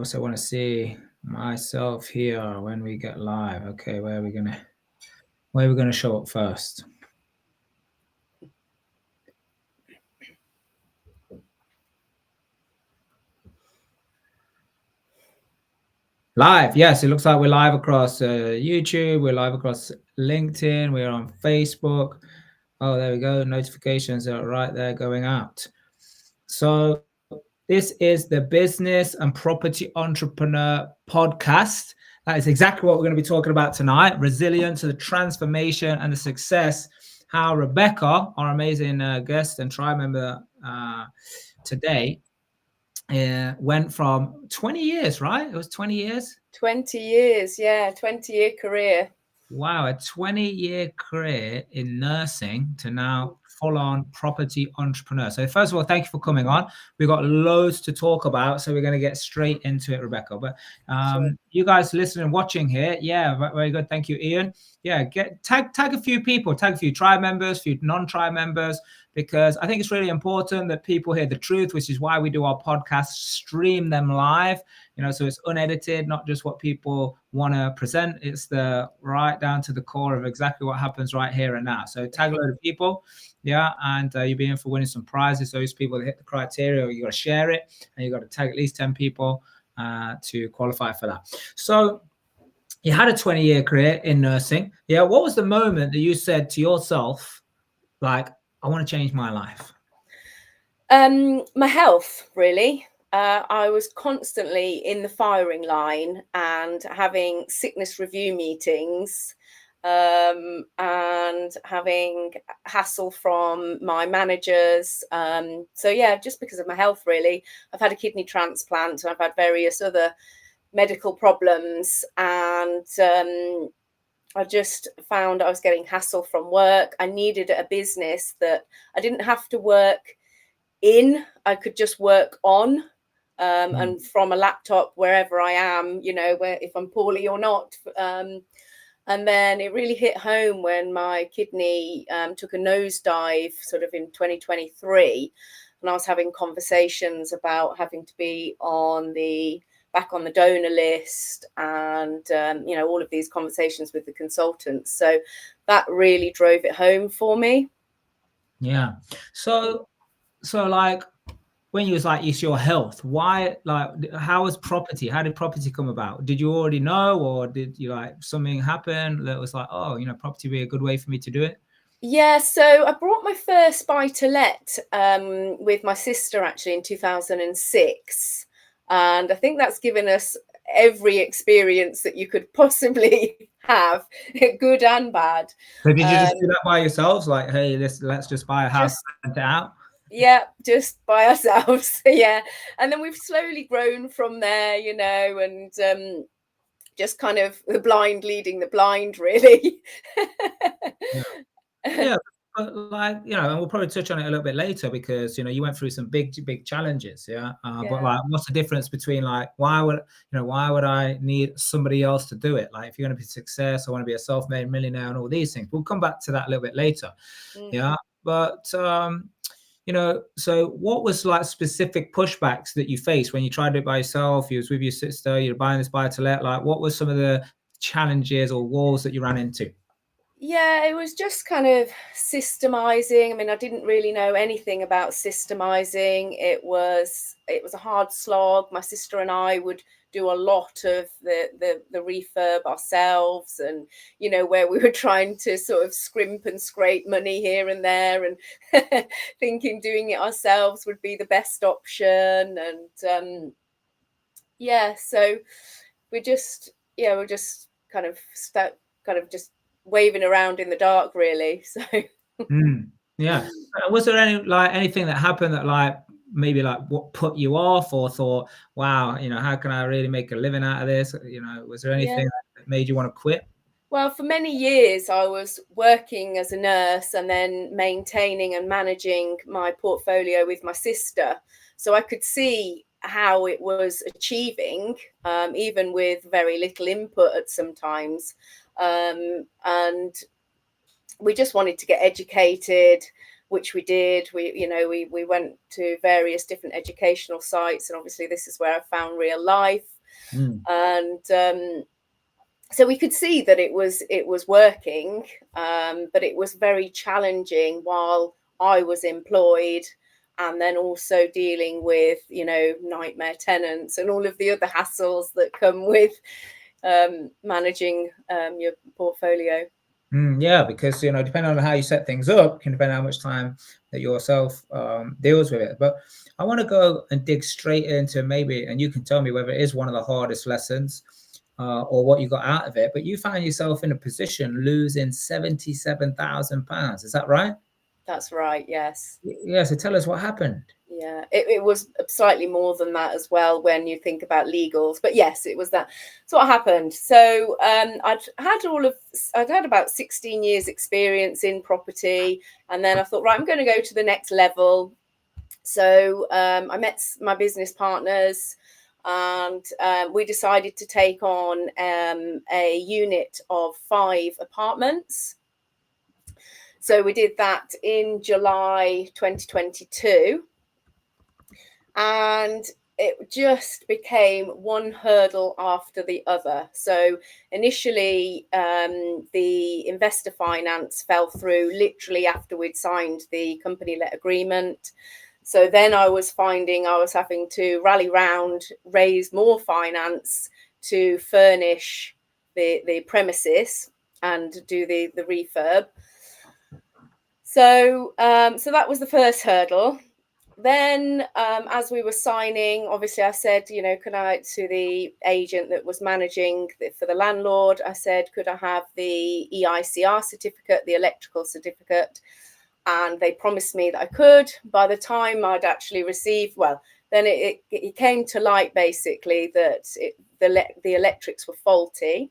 also want to see myself here when we get live. Okay, where are we gonna show up first? Live, yes, it looks like we're live across YouTube, we're live across LinkedIn, we're on Facebook. Oh, there we go. Notifications are right there going out. So this is the Business and Property Entrepreneur Podcast. That is exactly what we're going to be talking about tonight. Resilience, the transformation and the success. How Rebecca, our amazing guest and tribe member today, went from 20 years, right? It was 20 years? 20 years, yeah, 20-year career. Wow, a 20-year career in nursing to now full-on property entrepreneur. So first of all, thank you for coming on. We've got loads to talk about, so we're going to get straight into it, Rebecca. But Sure. You guys listening and watching here, yeah, very good. Thank you, Ian. Yeah, tag a few people, tag a few tribe members, a few non-tribe members, because I think it's really important that people hear the truth, which is why we do our podcast, stream them live, so it's unedited, not just what people want to present. It's the right down to the core of exactly what happens right here and now. So tag a load of people, and you'll be in for winning some prizes. Those people that hit the criteria, you got to share it, and you got to tag at least 10 people to qualify for that. So you had a 20-year career in nursing. Yeah, what was the moment that you said to yourself, like, I want to change my life? My health, really. I was constantly in the firing line and having sickness review meetings, and having hassle from my managers. So yeah, just because of my health, really. I've had a kidney transplant and I've had various other medical problems, and I just found I was getting hassle from work. I needed a business that I didn't have to work in, I could just work on, and from a laptop wherever I am, where if I'm poorly or not. And then it really hit home when my kidney took a nosedive sort of in 2023, and I was having conversations about having to be back on the donor list, and all of these conversations with the consultants. So that really drove it home for me. Yeah. So like, when you was like, it's your health, why, like, how did property come about? Did you already know, or did you, like, something happen that was like, oh, property would be a good way for me to do it? Yeah, so I brought my first buy-to-let with my sister actually in 2006. And I think that's given us every experience that you could possibly have, good and bad. So did you just do that by yourselves? Like, hey, let's just buy a house and rent it out? Yeah, just by ourselves. Yeah. And then we've slowly grown from there, and just kind of the blind leading the blind, really. Yeah, but like, and we'll probably touch on it a little bit later, because you went through some big challenges. But like, what's the difference between, like, why would I need somebody else to do it? Like, if you're going to be success, I want to be a self-made millionaire and all these things. We'll come back to that a little bit later. Yeah, but so what was, like, specific pushbacks that you faced when you tried to do it by yourself? You was with your sister, you're buying this buy-to-let. Like, what were some of the challenges or walls that you ran into? Yeah, it was just kind of systemizing. I mean, I didn't really know anything about systemizing. It was a hard slog. My sister and I would do a lot of the refurb ourselves, and where we were trying to sort of scrimp and scrape money here and there, and thinking doing it ourselves would be the best option. And so we're just kind of stuck, kind of just waving around in the dark, really. So yeah. Was there anything that happened that, like, maybe, like, what put you off, or thought, wow, how can I really make a living out of this? Was there anything that made you want to quit? Well, for many years I was working as a nurse and then maintaining and managing my portfolio with my sister, so I could see how it was achieving, even with very little input at sometimes. And we just wanted to get educated. which we did. We went to various different educational sites, and obviously this is where I found real life. And so we could see that it was working, but it was very challenging while I was employed, and then also dealing with nightmare tenants and all of the other hassles that come with managing your portfolio. Yeah, because depending on how you set things up, can depend on how much time that yourself deals with it. But I want to go and dig straight into maybe, and you can tell me whether it is one of the hardest lessons or what you got out of it. But you found yourself in a position losing £77,000. Is that right? That's right. Yes. Yeah. So tell us what happened. Yeah, it was slightly more than that as well when you think about legals, but yes, it was that. So what happened? So I'd had about 16 years experience in property, and then I thought, right, I'm going to go to the next level. So I met my business partners, and we decided to take on a unit of 5 apartments. So we did that in July 2022. And it just became one hurdle after the other. So initially, the investor finance fell through literally after we'd signed the company let agreement. So then I was finding I was having to rally round, raise more finance to furnish the premises and do the refurb. So that was the first hurdle. Then as we were signing, obviously I said, could I, to the agent that was managing for the landlord, I said, could I have the EICR certificate, the electrical certificate? And they promised me that I could. By the time I'd actually received, then it came to light basically that the electrics were faulty.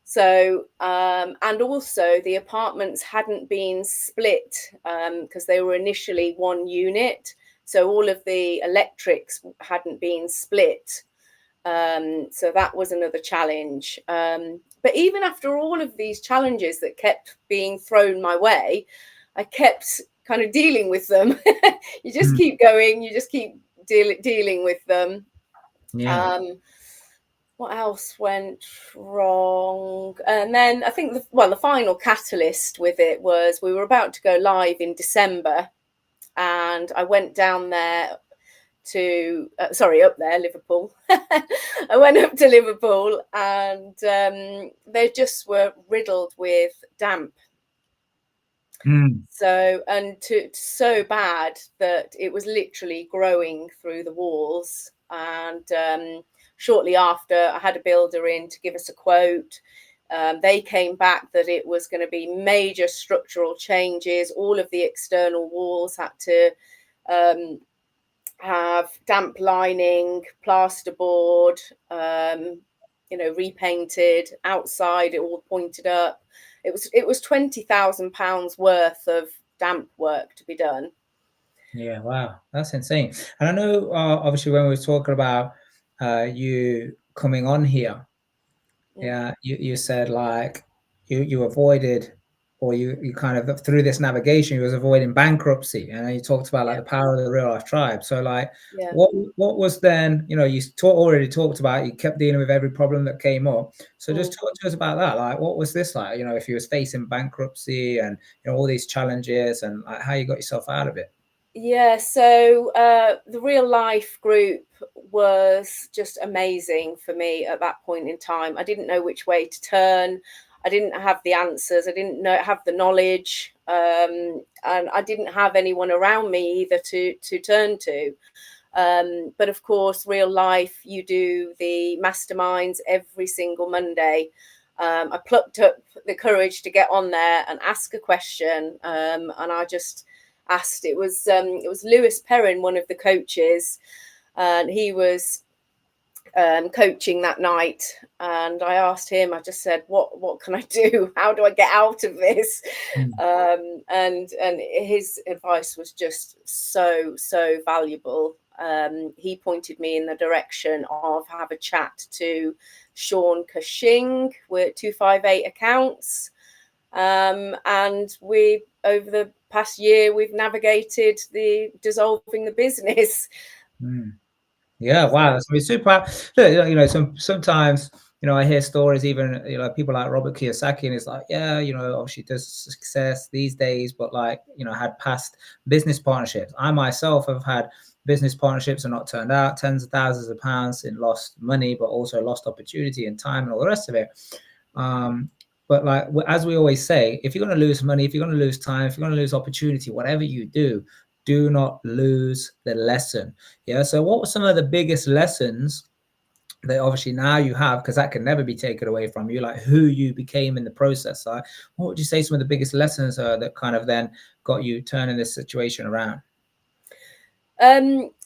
So, and also the apartments hadn't been split because they were initially one unit. So all of the electrics hadn't been split. So that was another challenge. But even after all of these challenges that kept being thrown my way, I kept kind of dealing with them. You just keep going, you just keep dealing with them. Yeah. What else went wrong? And then I think the final catalyst with it was we were about to go live in December, and I went down there up there, Liverpool. I went up to Liverpool, and they just were riddled with damp. So bad that it was literally growing through the walls. And shortly after, I had a builder in to give us a quote. They came back that it was going to be major structural changes. All of the external walls had to have damp lining, plasterboard, repainted. Outside, it all pointed up. It was £20,000 worth of damp work to be done. Yeah, wow, that's insane. And I know, obviously, when we were talking about you coming on here, yeah, you said like you avoided, or you kind of through this navigation, you was avoiding bankruptcy, and then you talked about like the power of the real life tribe. So like, what was then, you already talked about, you kept dealing with every problem that came up. So just talk to us about that. Like, what was this like? If you was facing bankruptcy and all these challenges, and like how you got yourself out of it. Yeah, so the real life group was just amazing for me at that point in time. I didn't know which way to turn. I didn't have the answers. I didn't have the knowledge, and I didn't have anyone around me either to turn to. But of course, real life, you do the masterminds every single Monday. I plucked up the courage to get on there and ask a question, and I just asked. It was Lewis Perrin, one of the coaches, and he was coaching that night, and I asked him, I just said, what can I do? How do I get out of this? And his advice was just so valuable. He pointed me in the direction of have a chat to Sean Cushing with 258 accounts. And we, over the past year we've navigated the dissolving the business. Yeah, wow, that's really super. Look, you know, sometimes, you know, I hear stories, even, you know, people like Robert Kiyosaki, and it's like, yeah, you know, obviously does success these days, but like, you know, had past business partnerships. I myself have had business partnerships and not turned out, tens of thousands of pounds in lost money, but also lost opportunity and time and all the rest of it. But like, as we always say, if you're going to lose money, if you're going to lose time, if you're going to lose opportunity, whatever you do not lose the lesson. Yeah. So what were some of the biggest lessons that obviously now you have, because that can never be taken away from you, like who you became in the process? Like, what would you say some of the biggest lessons are that kind of then got you turning this situation around?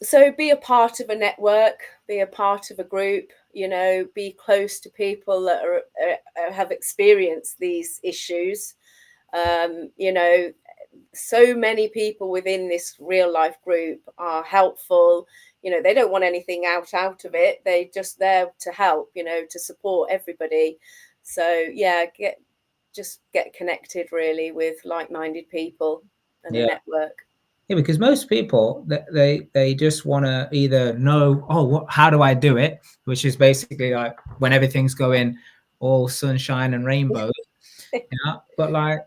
So be a part of a network, be a part of a group, you know, be close to people that have experienced these issues. You know, so many people within this real life group are helpful. You know, they don't want anything out of it. They're just there to help, you know, to support everybody. So yeah, get connected really with like-minded people and a Yeah. network. Yeah, because most people they just want to either know, oh, how do I do it, which is basically like when everything's going all sunshine and rainbows, yeah. But like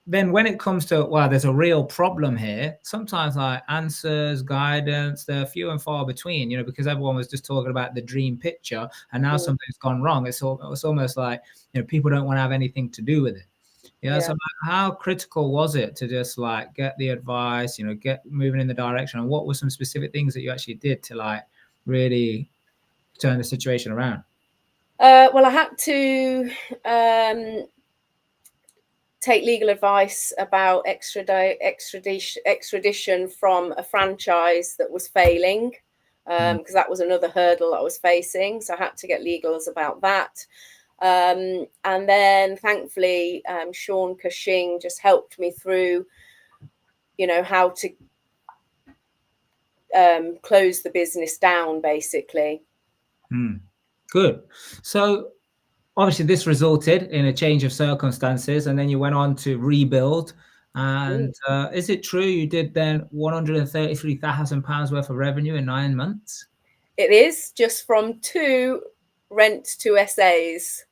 then when it comes to, well, there's a real problem here, sometimes like answers, guidance, they're few and far between, you know, because everyone was just talking about the dream picture, and now Mm, something's gone wrong. It's almost like, you know, people don't want to have anything to do with it. Yeah. So yeah. like, how critical was it to just like get the advice, you know, get moving in the direction? And what were some specific things that you actually did to like really turn the situation around? Well, I had to take legal advice about extradition from a franchise that was failing, Mm, because that was another hurdle I was facing. So I had to get legals about that. And then thankfully, Sean Cushing just helped me through, you know, how to close the business down, basically. good. So obviously this resulted in a change of circumstances, and then you went on to rebuild. Mm. And is it true you did then £133,000 worth of revenue in 9 months? It is just from two rent to SAs,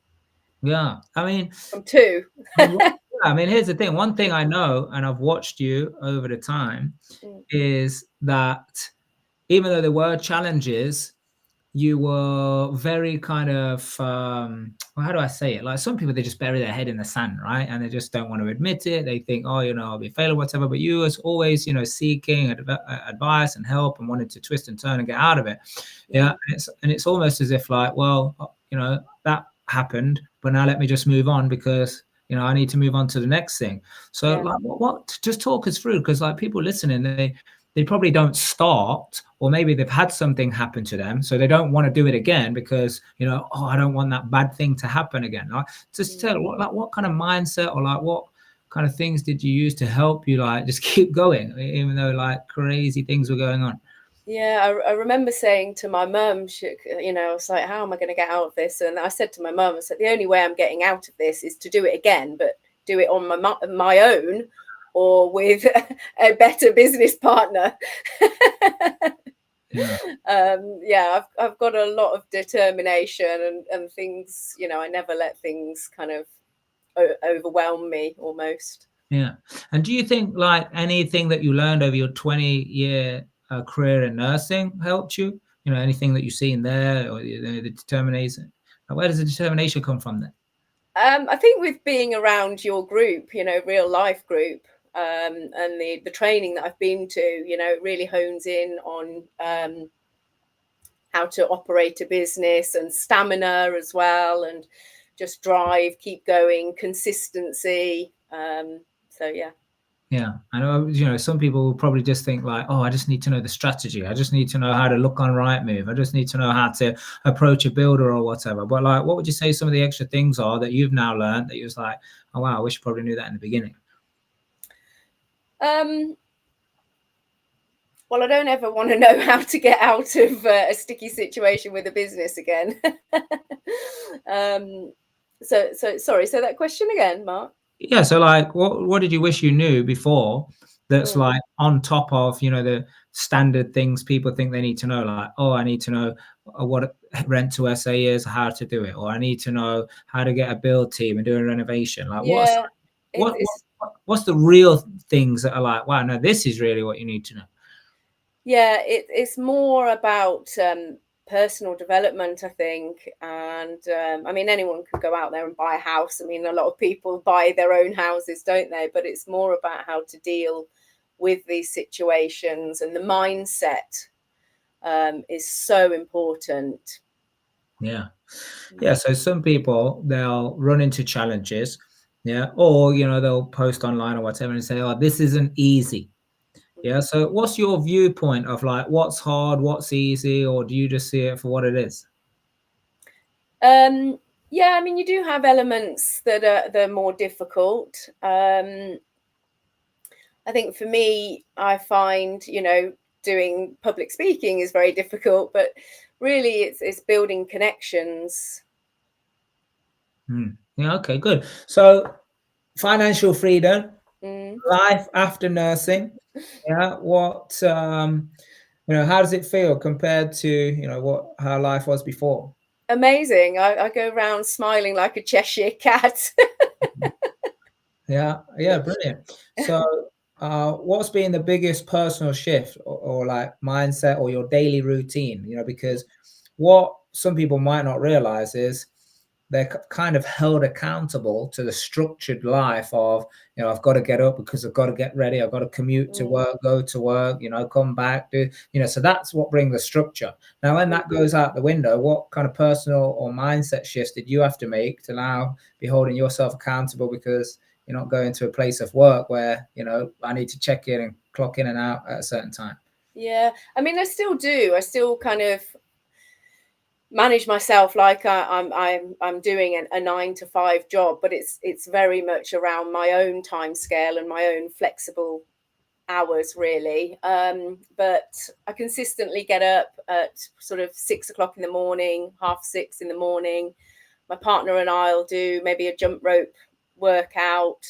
Yeah, I mean, from two. I mean, here's the thing. One thing I know, and I've watched you over the time, Mm, is that even though there were challenges, you were very kind of well, how do I say it? Like some people, they just bury their head in the sand, right? And they just don't want to admit it. They think, oh, you know, I'll be a failure, whatever. But you was always, you know, seeking advice and help and wanted to twist and turn and get out of it. Yeah. mm, And it's almost as if like, well, you know, that happened, but now let me just move on because, you know, I need to move on to the next thing. So yeah. like what just talk us through, because like people listening, they probably don't start, or maybe they've had something happen to them, so they don't want to do it again because, you know, oh, I don't want that bad thing to happen again. Like, just Mm. tell what kind of mindset, or like what kind of things did you use to help you like just keep going even though like crazy things were going on? Yeah, I remember saying to my mum, you know, I was like, how am I going to get out of this? And I said to my mum, I said, the only way I'm getting out of this is to do it again, but do it on my own or with a better business partner. Yeah. Yeah, I've got a lot of determination and things, you know, I never let things kind of overwhelm me almost. Yeah. And do you think like anything that you learned over your 20-year career in nursing helped you? You know, anything that you've seen there, or the determination? Where does the determination come from then? I think with being around your group, you know, real life group, and the training that I've been to, you know, it really hones in on how to operate a business and stamina as well, and just drive, keep going, consistency. So yeah. Yeah, I know, you know, some people will probably just think like, oh, I just need to know the strategy. I just need to know how to look on Rightmove. I just need to know how to approach a builder or whatever. But like, what would you say some of the extra things are that you've now learned that you was like, oh, wow, I wish I probably knew that in the beginning? Um, well, I don't ever want to know how to get out of a sticky situation with a business again. um, so sorry. So that question again, Mark. Yeah, so like what did you wish you knew before that's Mm. like on top of, the standard things people think they need to know, like, oh, I need to know what rent to SA is, how to do it, or I need to know how to get a build team and do a renovation. Like Yeah, what it's what's the real things that are like, wow, no, this is really what you need to know. yeah, it's more about personal development, I think. And I mean, anyone could go out there and buy a house. I mean, a lot of people buy their own houses, don't they? But it's more about how to deal with these situations, and the mindset is so important. Yeah. Yeah, so some people they'll run into challenges, yeah, or they'll post online or whatever and say, oh, this isn't easy. Yeah. So what's your viewpoint of like what's hard, what's easy, or do you just see it for what it is? Yeah, I mean, you do have elements that are they're more difficult. I think for me, I find, doing public speaking is very difficult, but really it's building connections. Yeah, okay, good. So financial freedom, Mm. life after nursing. Yeah. How does it feel compared to, what how life was before? Amazing. I go around smiling like a Cheshire cat. Yeah, yeah, brilliant. So, what's been the biggest personal shift or like mindset or your daily routine? Because what some people might not realize is they're kind of held accountable to the structured life of, I've got to get up because I've got to get ready, I've got to commute to Mm, work, go to work, come back, so that's what brings the structure. Now, when mm. that goes out the window, what kind of personal or mindset shifts did you have to make to now be holding yourself accountable because you're not going to a place of work where, I need to check in and clock in and out at a certain time? Yeah, I mean, I still do. I still kind of manage myself like I'm doing a 9 to 5 job, but it's very much around my own time scale and my own flexible hours, really. But I consistently get up at sort of 6 o'clock in the morning, 6:30 in the morning. My partner and I'll do maybe a jump rope workout,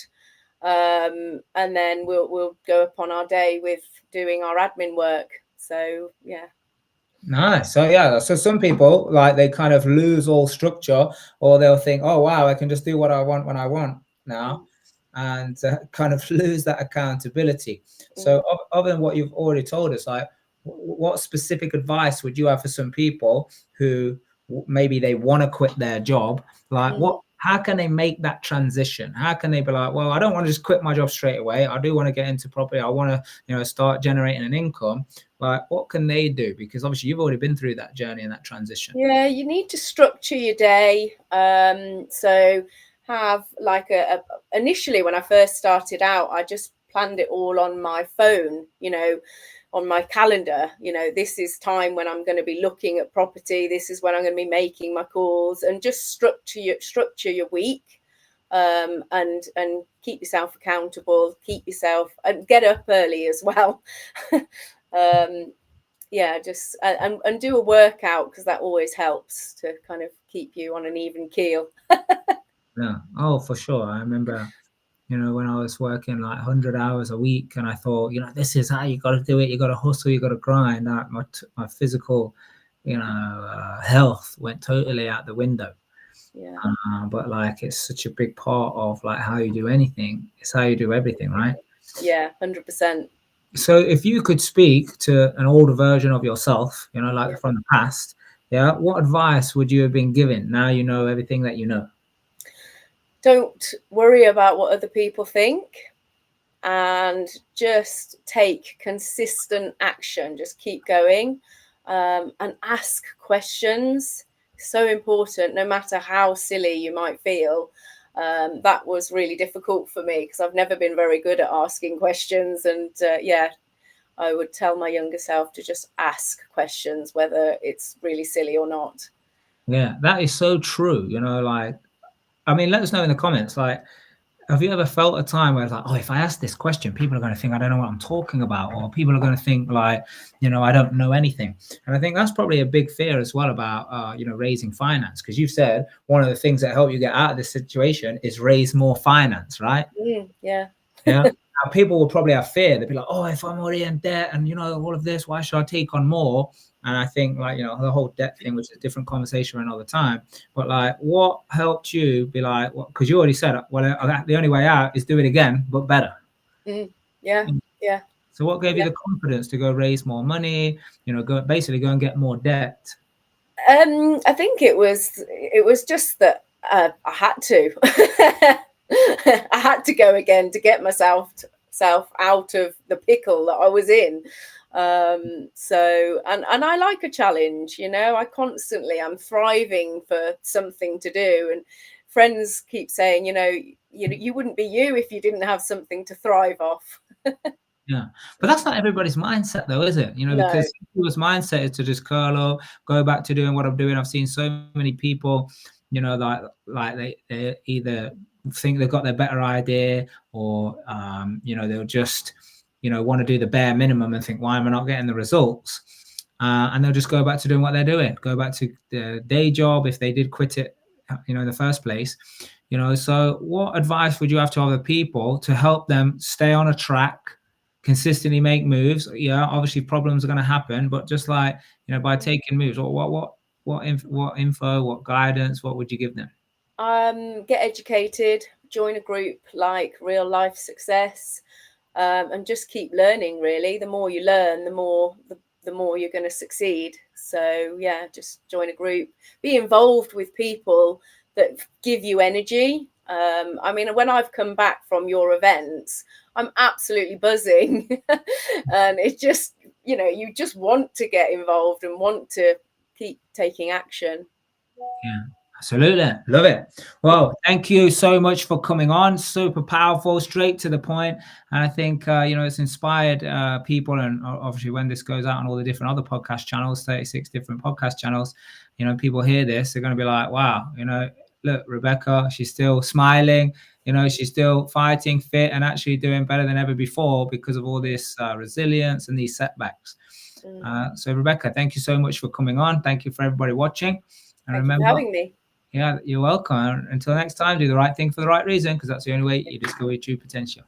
and then we'll go upon our day with doing our admin work. So yeah. Nice. So yeah, so some people like they kind of lose all structure, or they'll think, "Oh wow, I can just do what I want when I want now," Mm, and kind of lose that accountability. So, mm, other than what you've already told us, like, what specific advice would you have for some people who maybe they want to quit their job? Like, mm. how can they make that transition? How can they be like, "Well, I don't want to just quit my job straight away. I do want to get into property. I want to, start generating an income." Like, what can they do? Because obviously you've already been through that journey and that transition. Yeah, you need to structure your day. So have like initially when I first started out, I just planned it all on my phone, on my calendar. This is time when I'm going to be looking at property. This is when I'm going to be making my calls, and just structure your week. And keep yourself accountable, keep yourself, and get up early as well. um, yeah, just and do a workout, because that always helps to kind of keep you on an even keel. Yeah. Oh, for sure. I remember, when I was working like 100 hours a week and I thought, this is how you got to do it. You got to hustle, you got to grind. My physical, health went totally out the window. Yeah, But like, it's such a big part of like how you do anything. It's how you do everything, right? yeah, 100%. So if you could speak to an older version of yourself, like Yeah. from the past, yeah, what advice would you have been given? Now you know everything that you know. Don't worry about what other people think, and just take consistent action. Just keep going, and ask questions. So important, no matter how silly you might feel. That was really difficult for me because I've never been very good at asking questions. And yeah, I would tell my younger self to just ask questions, whether it's really silly or not. Yeah, that is so true. Like, I mean, let us know in the comments. Like, have you ever felt a time where it's like, oh, if I ask this question, people are going to think I don't know what I'm talking about, or people are going to think like, I don't know anything. And I think that's probably a big fear as well about, raising finance, because you said one of the things that help you get out of this situation is raise more finance, right? Yeah. Yeah. Now, people will probably have fear. They'll be like, oh, if I'm already in debt and, all of this, why should I take on more? And I think like, the whole debt thing, which is a different conversation for another time. But like, what helped you be like, because you already said, well, the only way out is do it again, but better. Yeah. Yeah. So what gave you the confidence to go raise more money, go and get more debt? I think it was just that I had to. I had to go again to get myself out of the pickle that I was in. So and I like a challenge, I'm thriving for something to do, and friends keep saying, you wouldn't be you if you didn't have something to thrive off. Yeah, but that's not everybody's mindset, though, is it? No. Because people's mindset is to just curl up, go back to doing what I'm doing. I've seen so many people, like they either think they've got their better idea, or they'll just want to do the bare minimum and think, why am I not getting the results? And they'll just go back to doing what they're doing, go back to the day job if they did quit it, in the first place. So what advice would you have to other people to help them stay on a track, consistently make moves? Yeah, obviously problems are going to happen, but just like, by taking moves, what info, what guidance, what would you give them? Get educated, join a group like Real Life Success, and just keep learning. Really, the more you learn, the more you're going to succeed. So yeah, just join a group, be involved with people that give you energy. When I've come back from your events, I'm absolutely buzzing. And it's just, you just want to get involved and want to keep taking action. Yeah, absolutely. Love it. Well, thank you so much for coming on. Super powerful, straight to the point. And I think, it's inspired people. And obviously when this goes out on all the different other podcast channels, 36 different podcast channels, people hear this, they're going to be like, wow, look, Rebecca, she's still smiling, she's still fighting fit and actually doing better than ever before because of all this resilience and these setbacks. So Rebecca, thank you so much for coming on. Thank you for everybody watching. And Thank remember, you for having me. Yeah, you're welcome. Until next time, do the right thing for the right reason, because that's the only way you discover your true potential.